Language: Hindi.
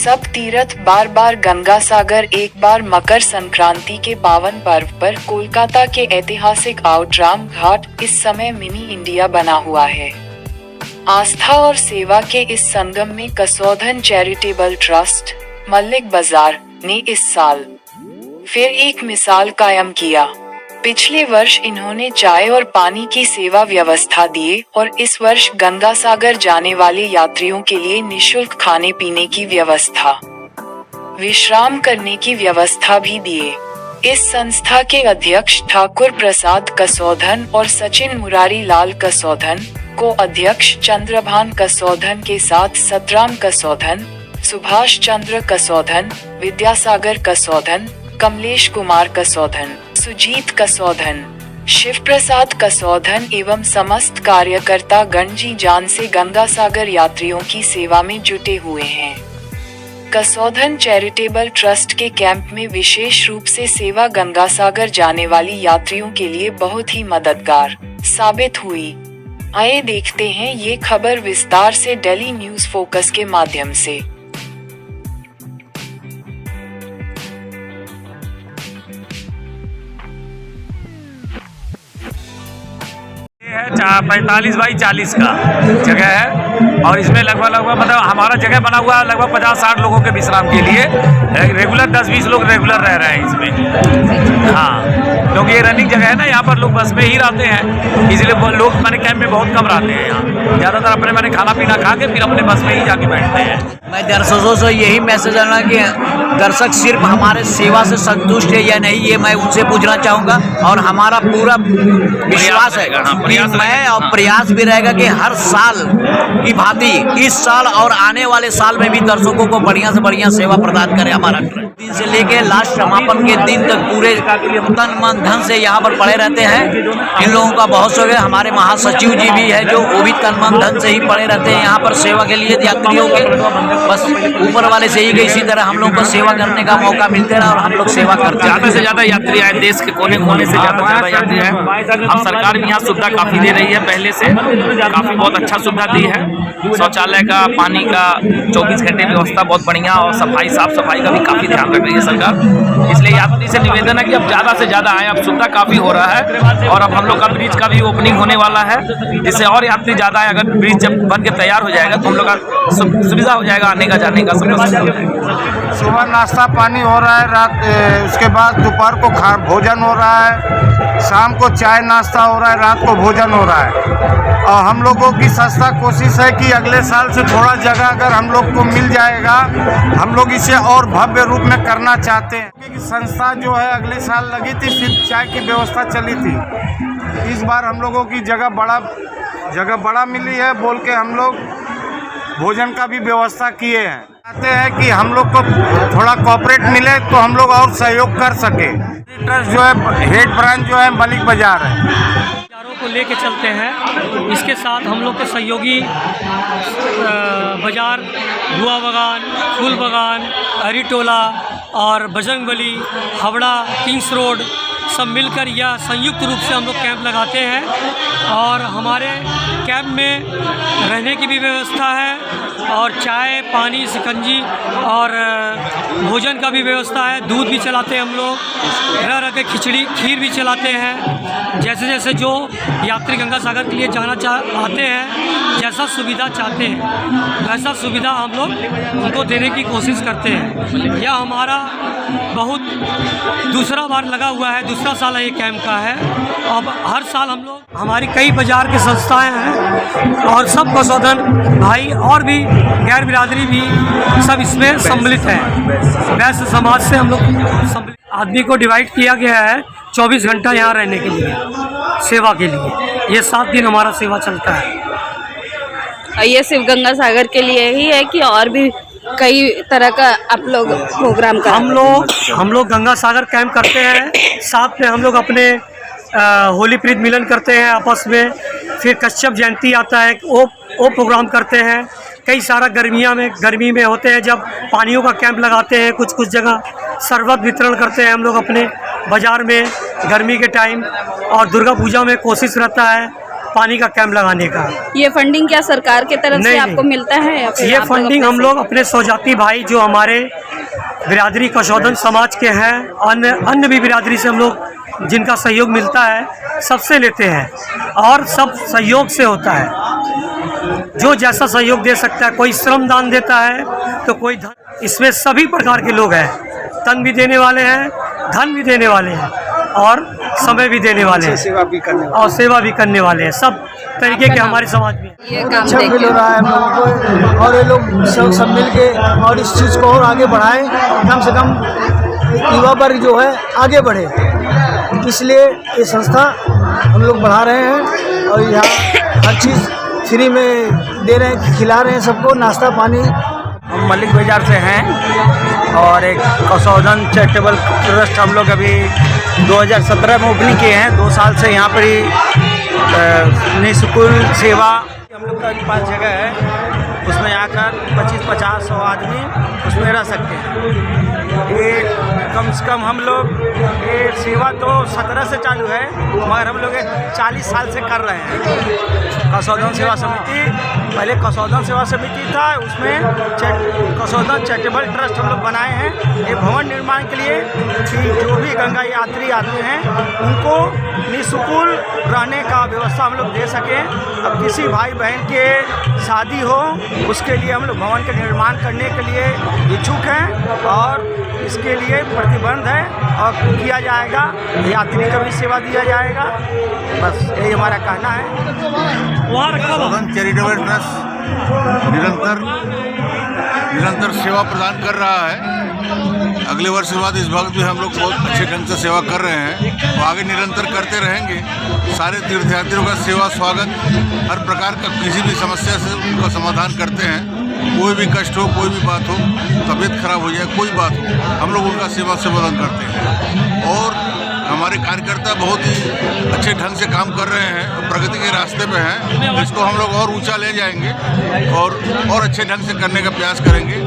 सब तीर्थ बार बार गंगा सागर, एक बार मकर संक्रांति के पावन पर्व पर कोलकाता के ऐतिहासिक आउटराम घाट इस समय मिनी इंडिया बना हुआ है। आस्था और सेवा के इस संगम में कसौधन चैरिटेबल ट्रस्ट, मल्लिक बाजार ने इस साल फिर एक मिसाल कायम किया। पिछले वर्ष इन्होंने चाय और पानी की सेवा व्यवस्था दिए और इस वर्ष गंगा सागर जाने वाले यात्रियों के लिए निशुल्क खाने पीने की व्यवस्था, विश्राम करने की व्यवस्था भी दिए। इस संस्था के अध्यक्ष ठाकुर प्रसाद कसौधन और सचिन मुरारी लाल कसौधन को अध्यक्ष चंद्रभान कसौधन के साथ सतराम कसौधन, सुभाष चंद्र कसौधन, विद्यासागर कसौधन, कमलेश कुमार कसौधन, सुजीत कसौधन, शिव प्रसाद कसौधन एवं समस्त कार्यकर्ता गण जी जान से गंगा सागर यात्रियों की सेवा में जुटे हुए हैं। कसौधन चैरिटेबल ट्रस्ट के कैंप में विशेष रूप से सेवा गंगा सागर जाने वाली यात्रियों के लिए बहुत ही मददगार साबित हुई। आइए देखते हैं ये खबर विस्तार से डेली न्यूज फोकस के माध्यम से। है 45 बाई 40 का जगह है और इसमें लगभग मतलब हमारा जगह बना हुआ है लगभग 50-60 लोगों के विश्राम के लिए। रेगुलर 10-20 लोग रेगुलर रह रहे हैं इसमें। हाँ, क्योंकि ये रनिंग जगह है ना, यहाँ पर लोग बस में ही रहते हैं, इसलिए लोग मैंने कैंप में बहुत कम रहते हैं। यहाँ ज़्यादातर अपने खाना पीना खा के फिर अपने बस में ही जाके बैठते हैं। मैं दर्शकों से यही मैसेज आना कि दर्शक सिर्फ हमारे सेवा से संतुष्ट है या नहीं, ये मैं उनसे पूछना चाहूँगा। और हमारा पूरा विश्वास है कि मैं और प्रयास भी रहेगा कि हर साल की भांति इस साल और आने वाले साल में भी दर्शकों को बढ़िया से बढ़िया सेवा प्रदान करे हमारा दिन से लेके लास्ट समापन के दिन तक पूरे तन मन धन से यहाँ पर पड़े रहते हैं। इन लोगों का बहुत शौक है। हमारे महासचिव जी भी है जो वो भी तन मन धन से ही पड़े रहते हैं यहाँ पर सेवा के लिए यात्रियों के। बस ऊपर वाले से ही कि इसी तरह हम लोग को सेवा करने का मौका मिलते रहा और हम लोग सेवा करते हैं। ज़्यादा से ज़्यादा यात्री आए, देश के कोने कोने से ज़्यादा यात्री आए। अब सरकार भी यहाँ सुविधा काफ़ी दे रही है, पहले से काफ़ी बहुत अच्छा सुविधा दी है। शौचालय का, पानी का 24 घंटे व्यवस्था बहुत बढ़िया और सफाई, साफ सफाई का भी काफ़ी ध्यान रख रही है सरकार। इसलिए यात्री से निवेदन है कि अब ज़्यादा से ज़्यादा आए। अब सुविधा काफ़ी हो रहा है और अब हम लोग का ब्रिज का भी ओपनिंग होने वाला है, जिससे और यात्री ज़्यादा आए। अगर ब्रिज जब बन के तैयार हो जाएगा तो हम लोग का सुविधा हो जाएगा आने का जाने का। सुबह नाश्ता पानी हो रहा है, रात उसके बाद दोपहर को भोजन हो रहा है, शाम को चाय नाश्ता हो रहा है, रात को भोजन हो रहा है। और हम लोगों की सस्ता कोशिश है कि अगले साल से थोड़ा जगह अगर हम लोग को मिल जाएगा, हम लोग इसे और भव्य रूप में करना चाहते हैं। क्योंकि संस्था जो है अगले साल लगी थी, सिर्फ चाय की व्यवस्था चली थी। इस बार हम लोगों की जगह बड़ा मिली है बोल के हम लोग भोजन का भी व्यवस्था किए हैं। चाहते हैं कि हम लोग को थोड़ा कॉपरेट मिले तो हम लोग और सहयोग कर सके। ट्रस्ट जो है हेड ब्रांच जो है मल्लिक बाजार है, विचारों को लेके चलते हैं। इसके साथ हम लोग के सहयोगी बाजार, गुआ बागान, फूल बागान, हरिटोला और बजरंगबली, हावड़ा, किंग्स रोड सब मिलकर यह संयुक्त रूप से हम लोग कैंप लगाते हैं। और हमारे कैंप में रहने की भी व्यवस्था है और चाय पानी शिकंजी और भोजन का भी व्यवस्था है। दूध भी चलाते हैं हम लोग, रह के खिचड़ी खीर भी चलाते हैं। जैसे जैसे जो यात्री गंगा सागर के लिए जाना आते हैं, जैसा सुविधा चाहते हैं वैसा सुविधा हम लोग उनको देने की कोशिश करते हैं। यह हमारा बहुत दूसरा बार लगा हुआ है, दूसरा साल ये कैंप का है। अब हर साल हम लोग, हमारी कई बाजार की संस्थाएं हैं और सब कसौधन भाई और भी गैर बिरादरी भी सब इसमें सम्मिलित हैं। वैश्य समाज से हम लोग सम्मिलित आदमी को डिवाइड किया गया है 24 घंटा यहाँ रहने के लिए, सेवा के लिए। ये 7 दिन हमारा सेवा चलता है। ये सिर्फ गंगा सागर के लिए ही है कि और भी कई तरह का आप लोग प्रोग्राम कर? हम लोग गंगा सागर कैंप करते हैं, साथ में हम लोग अपने होली प्रीत मिलन करते हैं आपस में। फिर कश्यप जयंती आता है, वो प्रोग्राम करते हैं। कई सारा गर्मी में होते हैं जब पानियों का कैंप लगाते हैं। कुछ जगह शरबत वितरण करते हैं हम लोग अपने बाज़ार में गर्मी के टाइम। और दुर्गा पूजा में कोशिश रहता है पानी का कैंप लगाने का। ये फंडिंग क्या सरकार की तरफ से नहीं, आपको मिलता है या फिर ये आप लोग फंडिंग अपने हम से? लोग अपने स्वजाति भाई जो हमारे बिरादरी कशौदन समाज के हैं, अन्य भी बिरादरी से हम लोग जिनका सहयोग मिलता है सबसे लेते हैं और सब सहयोग से होता है। जो जैसा सहयोग दे सकता है, कोई श्रम दान देता है तो कोई धन, इसमें सभी प्रकार के लोग हैं, तन भी देने वाले हैं, धन भी देने वाले हैं और समय भी देने वाले हैं, सेवा भी करने वाले हैं। सब तरीके के हमारे समाज में ये काम अच्छा देख फील के। हो रहा है हम लोगों को, और ये लोग सब मिल के और इस चीज़ को और आगे बढ़ाएं, कम से कम युवा वर्ग जो है आगे बढ़े, इसलिए ये संस्था हम लोग बढ़ा रहे हैं और यहाँ हर चीज़ फ्री में दे रहे हैं, खिला रहे हैं सबको नाश्ता पानी। हम मलिक बाज़ार से हैं और एक कशौदन चैरिटेबल ट्रस्ट हम लोग अभी 2017 में ओपनिंग किए हैं। 2 साल से यहाँ पर ही निःशुल्क सेवा हम लोग का 5 जगह है, उसमें आकर 25-50-100 आदमी उसमें रह सकते हैं। ये कम से कम हम लोग ये सेवा तो 17 से चालू है, मगर हम लोग 40 साल से कर रहे हैं। कशौदन सेवा समिति, पहले कशौदन सेवा समिति था, उसमें कशौदन चैरिटेबल ट्रस्ट हम लोग बनाए हैं एक भवन निर्माण के लिए कि जो भी गंगा यात्री आते हैं उनको निःशुल्क रहने का व्यवस्था हम लोग दे सकें। अब किसी भाई बहन के शादी हो उसके लिए हम लोग भवन का निर्माण करने के लिए इच्छुक हैं और इसके लिए प्रतिबंध है और किया जाएगा, यात्री का भी सेवा दिया जाएगा। बस यही हमारा कहना है। कशौदन चैरिटेबल ट्रस्ट निरंतर सेवा प्रदान कर रहा है। अगले वर्ष के बाद इस वक्त भी हम लोग बहुत अच्छे ढंग से सेवा कर रहे हैं और आगे निरंतर करते रहेंगे। सारे तीर्थयात्रियों का सेवा स्वागत, हर प्रकार का किसी भी समस्या से उनका समाधान करते हैं। कोई भी कष्ट हो, कोई भी बात हो, तबीयत खराब हो जाए, कोई बात हो, हम लोग उनका सेवा संबोधन करते हैं और हमारे कार्यकर्ता बहुत ही अच्छे ढंग से काम कर रहे हैं और प्रगति के रास्ते पे हैं। इसको हम लोग और ऊंचा ले जाएंगे और अच्छे ढंग से करने का प्रयास करेंगे।